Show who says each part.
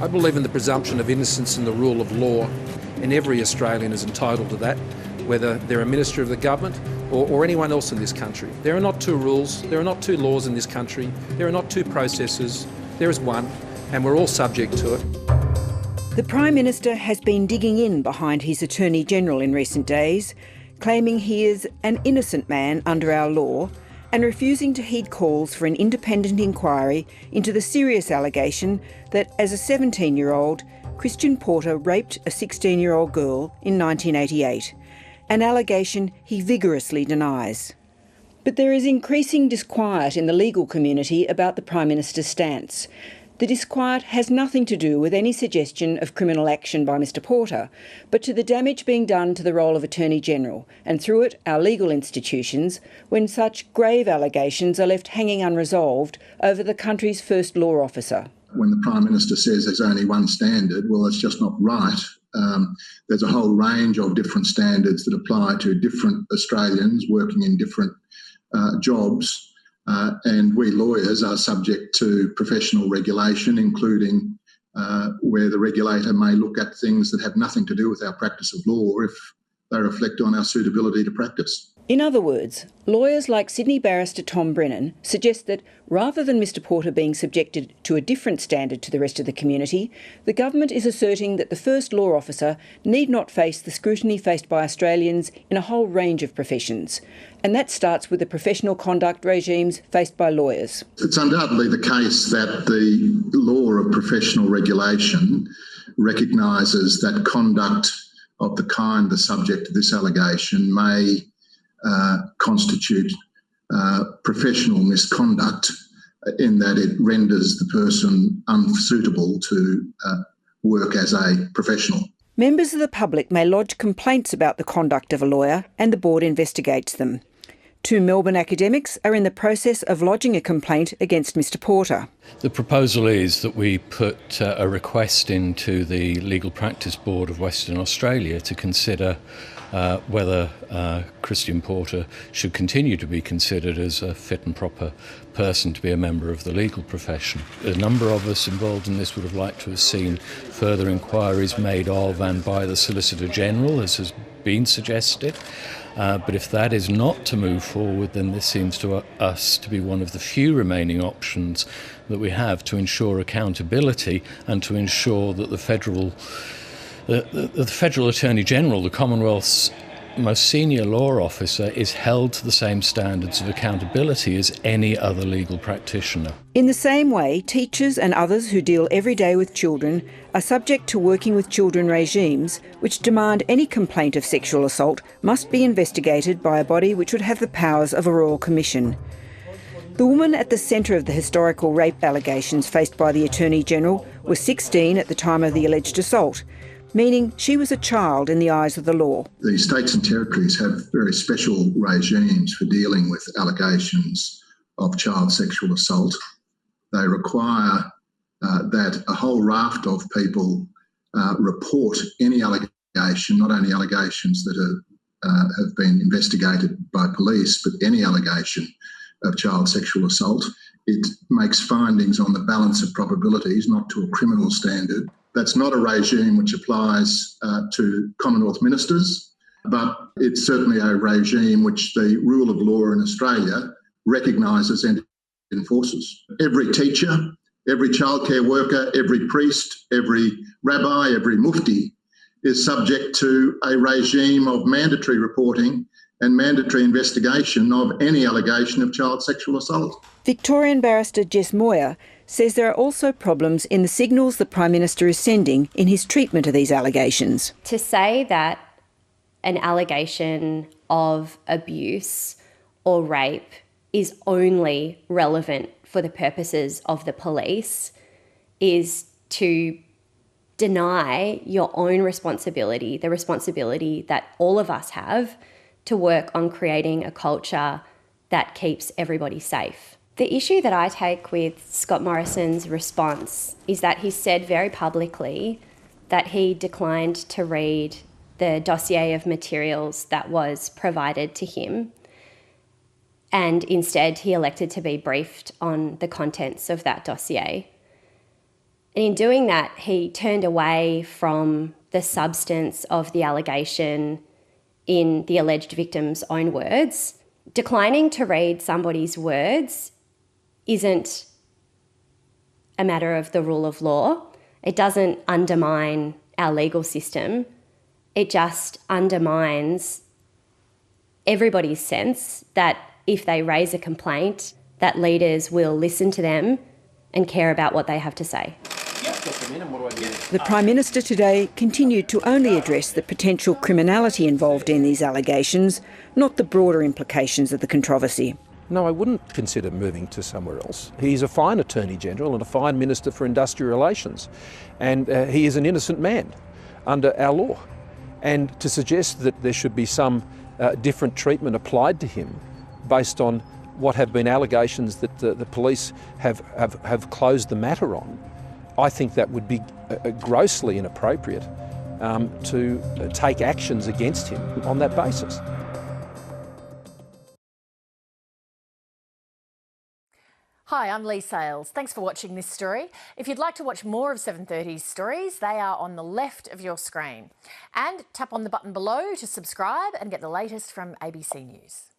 Speaker 1: I believe in the presumption of innocence and the rule of law, and every Australian is entitled to that, whether they're a minister of the government or anyone else in this country. There are not two rules, there are not two laws in this country, there are not two processes, there is one, and we're all subject to it.
Speaker 2: The Prime Minister has been digging in behind his Attorney-General in recent days, claiming he is an innocent man under our law and refusing to heed calls for an independent inquiry into the serious allegation that, as a 17-year-old, Christian Porter raped a 16-year-old girl in 1988, an allegation he vigorously denies. But there is increasing disquiet in the legal community about the Prime Minister's stance. The disquiet has nothing to do with any suggestion of criminal action by Mr Porter, but to the damage being done to the role of Attorney-General, and through it our legal institutions, when such grave allegations are left hanging unresolved over the country's first law officer.
Speaker 3: When the Prime Minister says there's only one standard, well, that's just not right. There's a whole range of different standards that apply to different Australians working in different jobs. And we lawyers are subject to professional regulation, including where the regulator may look at things that have nothing to do with our practice of law if they reflect on our suitability to practice.
Speaker 2: In other words, lawyers like Sydney barrister Tom Brennan suggest that rather than Mr Porter being subjected to a different standard to the rest of the community, the government is asserting that the first law officer need not face the scrutiny faced by Australians in a whole range of professions. And that starts with the professional conduct regimes faced by lawyers.
Speaker 3: It's undoubtedly the case that the law of professional regulation recognises that conduct of the kind the subject of this allegation may constitute professional misconduct in that it renders the person unsuitable to work as a professional.
Speaker 2: Members of the public may lodge complaints about the conduct of a lawyer and the board investigates them. Two Melbourne academics are in the process of lodging a complaint against Mr Porter.
Speaker 4: The proposal is that we put a request into the Legal Practice Board of Western Australia to consider whether Christian Porter should continue to be considered as a fit and proper person to be a member of the legal profession. A number of us involved in this would have liked to have seen further inquiries made of and by the Solicitor General, as has been suggested. But if that is not to move forward, then this seems to us to be one of the few remaining options that we have to ensure accountability and to ensure that the Federal Attorney-General, the Commonwealth's most senior law officer, is held to the same standards of accountability as any other legal practitioner.
Speaker 2: In the same way, teachers and others who deal every day with children are subject to working with children regimes which demand any complaint of sexual assault must be investigated by a body which would have the powers of a royal commission. The woman at the centre of the historical rape allegations faced by the Attorney-General was 16 at the time of the alleged assault, meaning she was a child in the eyes of the law.
Speaker 3: The states and territories have very special regimes for dealing with allegations of child sexual assault. They require that a whole raft of people report any allegation, not only allegations that have been investigated by police, but any allegation of child sexual assault. It makes findings on the balance of probabilities, not to a criminal standard. That's not a regime which applies to Commonwealth ministers, but it's certainly a regime which the rule of law in Australia recognises and enforces. Every teacher, every childcare worker, every priest, every rabbi, every mufti is subject to a regime of mandatory reporting and mandatory investigation of any allegation of child sexual assault.
Speaker 2: Victorian barrister Jess Moyer says there are also problems in the signals the Prime Minister is sending in his treatment of these allegations.
Speaker 5: To say that an allegation of abuse or rape is only relevant for the purposes of the police is to deny your own responsibility, the responsibility that all of us have to work on creating a culture that keeps everybody safe. The issue that I take with Scott Morrison's response is that he said very publicly that he declined to read the dossier of materials that was provided to him, and instead he elected to be briefed on the contents of that dossier. And in doing that, he turned away from the substance of the allegation in the alleged victim's own words. Declining to read somebody's words isn't a matter of the rule of law. It doesn't undermine our legal system. It just undermines everybody's sense that if they raise a complaint, that leaders will listen to them and care about what they have to say.
Speaker 2: The Prime Minister today continued to only address the potential criminality involved in these allegations, not the broader implications of the controversy.
Speaker 1: No, I wouldn't consider moving to somewhere else. He's a fine Attorney-General and a fine Minister for Industrial Relations, and he is an innocent man under our law. And to suggest that there should be some different treatment applied to him based on what have been allegations that the police have closed the matter on, I think that would be grossly inappropriate to take actions against him on that basis.
Speaker 6: Hi, I'm Lee Sales. Thanks for watching this story. If you'd like to watch more of 730's stories, they are on the left of your screen. And tap on the button below to subscribe and get the latest from ABC News.